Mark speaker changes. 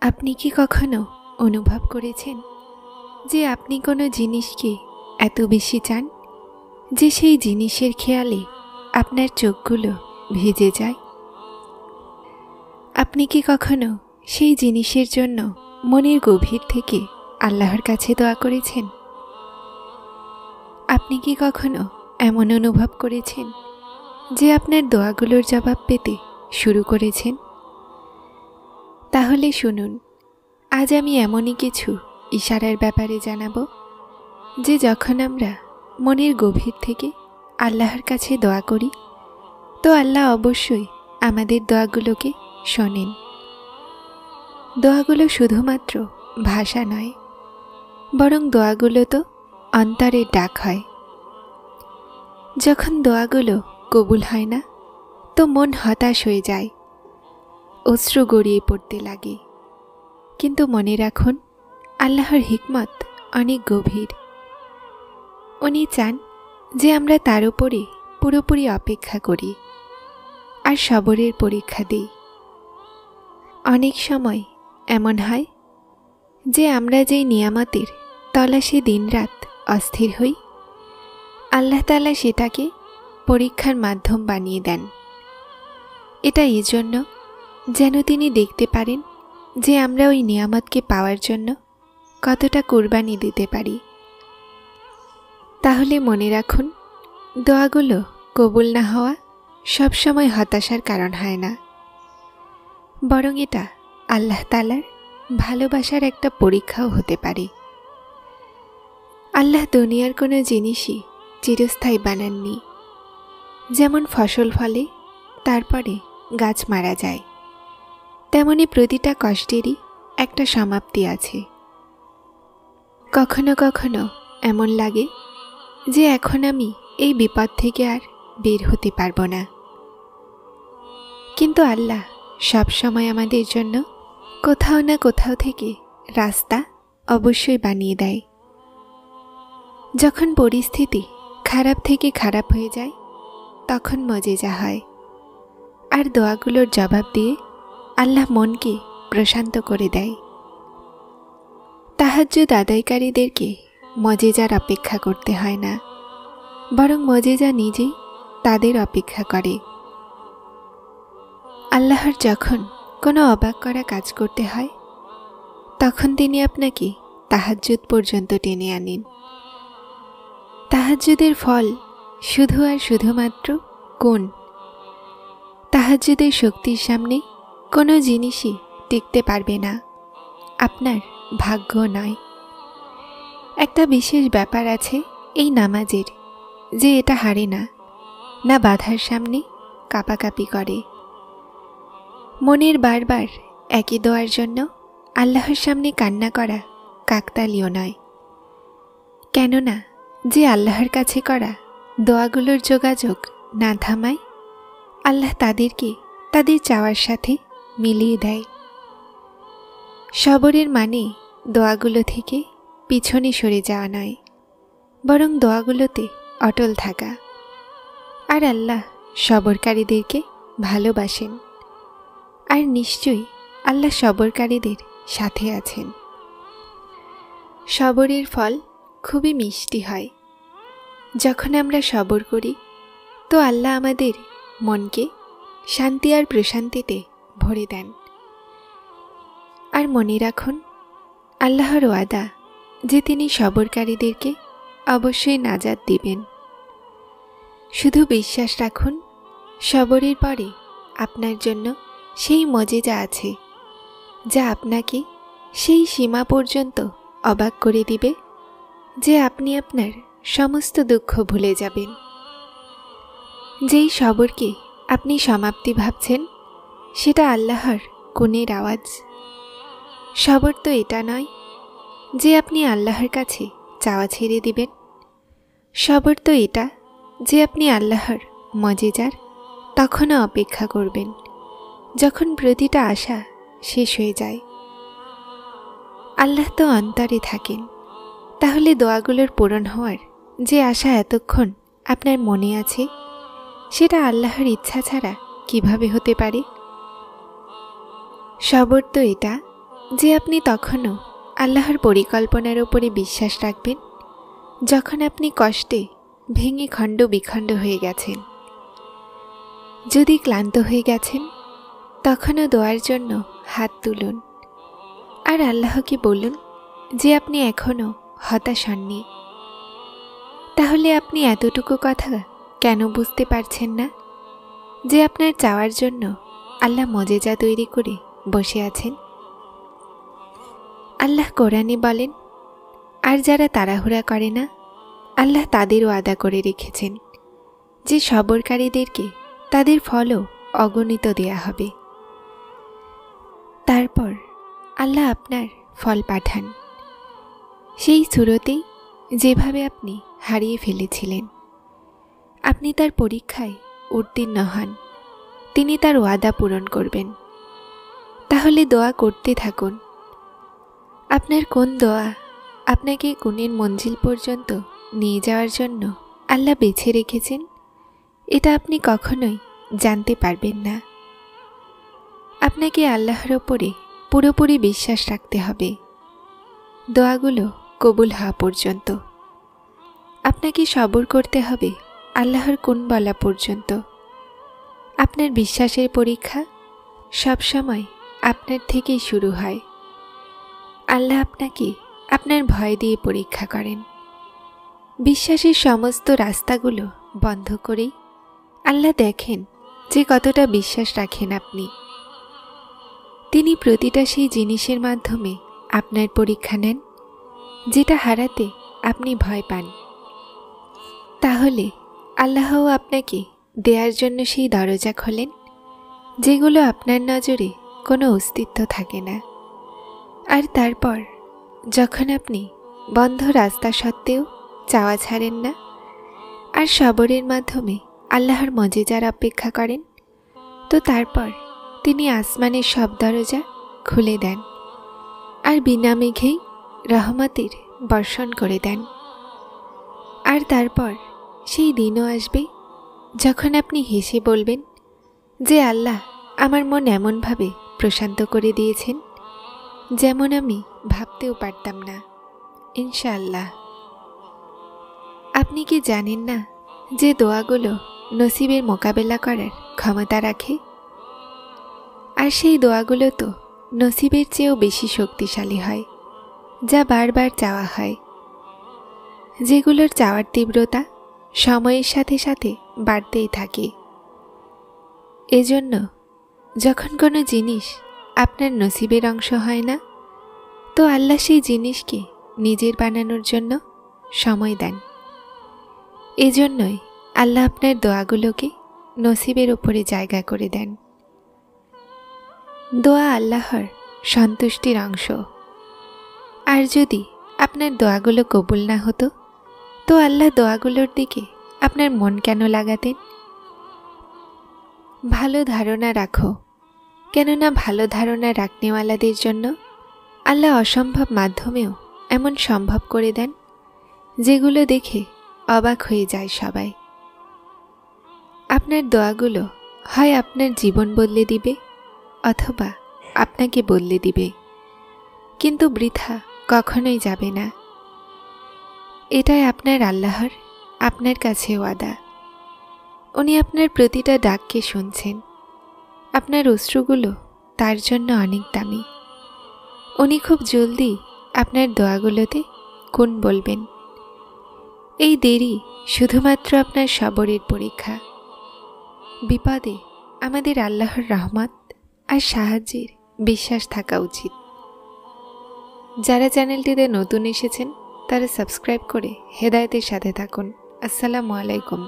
Speaker 1: আপনি কি কখনো অনুভব করেছেন যে আপনি কোনো জিনিসকে এত বেশি চান যে সেই জিনিসের খেয়ালে আপনার চোখগুলো ভিজে যায়? আপনি কি কখনো সেই জিনিসের জন্য মনের গভীর থেকে আল্লাহর কাছে দোয়া করেছেন? আপনি কি কখনো এমন অনুভব করেছেন যে আপনার দোয়াগুলোর জবাব পেতে শুরু করেছেন? তাহলে শুনুন, আজ আমি এমনই কিছু ইশারার ব্যাপারে জানাবো যে যখন আমরা মনের গভীর থেকে আল্লাহর কাছে দোয়া করি তো আল্লাহ অবশ্যই আমাদের দোয়াগুলোকে শোনেন। দোয়াগুলো শুধুমাত্র ভাষা নয়, বরং দোয়াগুলো তো অন্তরের ডাক হয়। যখন দোয়াগুলো কবুল হয় না তো মন হতাশ হয়ে যায়, অশ্রু গড়িয়ে পড়তে লাগে। কিন্তু মনে রাখুন, আল্লাহর হিকমত অনেক গভীর। উনি চান যে আমরা তার উপরে পুরোপুরি অপেক্ষা করি আর সবরের পরীক্ষা দিই। অনেক সময় এমন হয় যে আমরা যেই নিয়ামতের তলাশে দিনরাত অস্থির হই, আল্লাহ তাআলা সেটাকে পরীক্ষার মাধ্যম বানিয়ে দেন। এটা এই জন্য যেন তিনি দেখতে পারেন যে আমরা ওই নিয়ামতকে পাওয়ার জন্য কতটা কুরবানি দিতে পারি। তাহলে মনে রাখুন, দোয়াগুলো কবুল না হওয়া সবসময় হতাশার কারণ হয় না, বরং এটা আল্লাহ তাআলার ভালোবাসার একটা পরীক্ষাও হতে পারে। আল্লাহ দুনিয়ার কোনো জিনিসই চিরস্থায়ী বানাননি। যেমন ফসল ফলে তারপরে গাছ মারা যায়, তেমনি প্রতিটা কষ্টেরই একটা সমাপ্তি আছে। কখনো কখনো এমন লাগে যে এখন আমি এই বিপদ থেকে আর বের হতে পারবো না, কিন্তু আল্লাহ সব সময় আমাদের জন্য কোথাও না কোথাও থেকে রাস্তা অবশ্যই বানিয়ে দেয়। যখন পরিস্থিতি খারাপ থেকে খারাপ হয়ে যায় তখন মজেজা হয়, আর দোয়াগুলোর জবাব দিয়ে আল্লাহ মনকে প্রশান্ত করে দেয়। তাহাজ্জুদ আদায়কারীদেরকে মজেজার অপেক্ষা করতে হয় না, বরং মজেজা নিজেই তাদের অপেক্ষা করে। আল্লাহর যখন কোনো অবাক করা কাজ করতে হয় তখন তিনি আপনাকে তাহাজ্জুদ পর্যন্ত টেনে আনেন। তাহাজ্জুদের ফল শুধু আর শুধুমাত্র কোন তাহাজ্জুদের শক্তির সামনে কোনো জিনিসই টিকতে পারবে না, আপনার ভাগ্য নয়। একটা বিশেষ ব্যাপার আছে এই নামাজের, যে এটা হারে না, না বাধার সামনে কাঁপাকাঁপি করে। মনের বারবার একই দোয়ার জন্য আল্লাহর সামনে কান্না করা কাকতালীয় নয়, কেননা যে আল্লাহর কাছে করা দোয়াগুলোর যোগাযোগ না থামায়, আল্লাহ তাদেরকে তাদের চাওয়ার সাথে মিলিয়ে দেয়। সবরের মানে দোয়াগুলো থেকে পিছনে সরে যাওয়া নয়, বরং দোয়াগুলোতে অটল থাকা। আর আল্লাহ সবরকারীদেরকে ভালোবাসেন, আর নিশ্চয়ই আল্লাহ সবরকারীদের সাথে আছেন। সবরের ফল খুবই মিষ্টি হয়। যখন আমরা সবর করি তো আল্লাহ আমাদের মনকে শান্তি আর প্রশান্তিতে ভরে দেন। আর মনে রাখুন, আল্লাহর ওয়াদা যে তিনি সবরকারীদেরকে অবশ্যই নাজাত দিবেন। শুধু বিশ্বাস রাখুন, সবরের পরে আপনার জন্য সেই মজেজা আছে যা আপনাকে সেই সীমা পর্যন্ত অবাক করে দিবে যে আপনি আপনার সমস্ত দুঃখ ভুলে যাবেন। যেই সবরকে আপনি সমাপ্তি ভাবছেন সেটা আল্লাহর কোণের আওয়াজ। সবর তো এটা নয় যে আপনি আল্লাহর কাছে চাওয়া ছেড়ে দিবেন। সবর তো এটা যে আপনি আল্লাহর মজেজার তখনও অপেক্ষা করবেন যখন প্রতিটা আশা শেষ হয়ে যায়। আল্লাহ তো অন্তরে থাকেন, তাহলে দোয়াগুলোর পূরণ হওয়ার যে আশা এতক্ষণ আপনার মনে আছে সেটা আল্লাহর ইচ্ছা ছাড়া কিভাবে হতে পারে? সবর তো এটা যে আপনি তখনও আল্লাহর পরিকল্পনার উপরে বিশ্বাস রাখবেন যখন আপনি কষ্টে ভেঙে খণ্ড বিখণ্ড হয়ে গেছেন। যদি ক্লান্ত হয়ে গেছেন তখনও দোয়ার জন্য হাত তুলুন আর আল্লাহকে বলুন যে আপনি এখনও হতাশ হননি। তাহলে আপনি এতটুকু কথা কেন বুঝতে পারছেন না যে আপনার চাওয়ার জন্য আল্লাহ মজেজা তৈরি করে বসে আছেন? আল্লাহ কোরআনে বলেন, আর যারা তাড়াহুড়া করে না আল্লাহ তাদেরও আদা করে রেখেছেন যে সবরকারীদেরকে তাদের ফলও অগণিত দেয়া হবে। তারপর আল্লাহ আপনার ফল পাঠান সেই সুরতেই যেভাবে আপনি হারিয়ে ফেলেছিলেন। আপনি তার পরীক্ষায় উত্তীর্ণ হন, তিনি তার ওয়াদা পূরণ করবেন। তাহলে দোয়া করতে থাকুন। আপনার কোন দোয়া আপনাকে গুণের মঞ্জিল পর্যন্ত নিয়ে যাওয়ার জন্য আল্লাহ বেছে রেখেছেন এটা আপনি কখনোই জানতে পারবেন না। আপনাকে আল্লাহর ওপরে পুরোপুরি বিশ্বাস রাখতে হবে দোয়াগুলো কবুল হওয়া পর্যন্ত। আপনাকে সবর করতে হবে আল্লাহর কোন বলা পর্যন্ত। আপনার বিশ্বাসের পরীক্ষা সবসময় আপনার থেকেই শুরু হয়। আল্লাহ আপনাকে আপনার ভয় দিয়ে পরীক্ষা করেন। বিশ্বাসের সমস্ত রাস্তাগুলো বন্ধ করেই আল্লাহ দেখেন যে কতটা বিশ্বাস রাখেন আপনি। তিনি প্রতিটা সেই জিনিসের মাধ্যমে আপনার পরীক্ষা নেন যেটা হারাতে আপনি ভয় পান। তাহলে আল্লাহও আপনাকে দেওয়ার জন্য সেই দরজা খোলেন যেগুলো আপনার নজরে কোনো অস্তিত্ব থাকে না। আর তারপর যখন আপনি বন্ধ রাস্তা সত্ত্বেও চাওয়া ছাড়েন না আর সবরের মাধ্যমে আল্লাহর মজেজার অপেক্ষা করেন, তো তারপর তিনি আসমানের সব দরজা খুলে দেন আর বিনা মেঘেই রহমতের বর্ষণ করে দেন। আর তারপর সেই দিনও আসবে যখন আপনি হেসে বলবেন যে আল্লাহ আমার মন এমনভাবে প্রশান্ত করে দিয়েছেন যেমন আমি ভাবতেও পারতাম না, ইনশাআল্লাহ। আপনি কি জানেন না যে দোয়াগুলো নসিবের মোকাবেলা করার ক্ষমতা রাখে? আর সেই দোয়াগুলো তো নসিবের চেয়েও বেশি শক্তিশালী হয়, যা বারবার চাওয়া হয়, যেগুলোর চাওয়ার তীব্রতা সময়ের সাথে সাথে বাড়তেই থাকে। এজন্য যখন কোনো জিনিস আপনার নসিবের অংশ হয় না, তো আল্লাহ সেই জিনিসকে নিজের বানানোর জন্য সময় দেন। এজন্যই আল্লাহ আপনার দোয়াগুলোকে নসিবের উপরে জায়গা করে দেন। দোয়া আল্লাহর সন্তুষ্টির অংশ। আর যদি আপনার দোয়াগুলো কবুল না হতো, তো আল্লাহ দোয়াগুলোর দিকে আপনার মন কেন লাগাতেন? ভালো ধারণা রাখো, কেননা ভালো ধারণা রাখনেওয়ালাদের জন্য আল্লাহ অসম্ভব মাধ্যমেও এমন সম্ভব করে দেন যেগুলো দেখে অবাক হয়ে যায় সবাই। আপনার দোয়াগুলো হয় আপনার জীবন বদলে দিবে অথবা আপনাকে বদলে দিবে, কিন্তু বৃথা কখনোই যাবে না। এটাই আপনার আল্লাহর আপনার কাছে ওয়াদা। উনি আপনার প্রতিটা ডাককে শুনছেন। আপনার অশ্রুগুলো তার জন্য অনেক দামি। উনি খুব জলদি আপনার দোয়াগুলোতে কোন বলবেন। এই দেরি শুধুমাত্র আপনার সবরের পরীক্ষা। বিপদে আমাদের আল্লাহর রহমত আর সাহায্যের বিশ্বাস থাকা উচিত। যারা চ্যানেলটিতে নতুন এসেছেন তারা সাবস্ক্রাইব করে হেদায়েতের সাথে থাকুন। আসসালামু আলাইকুম।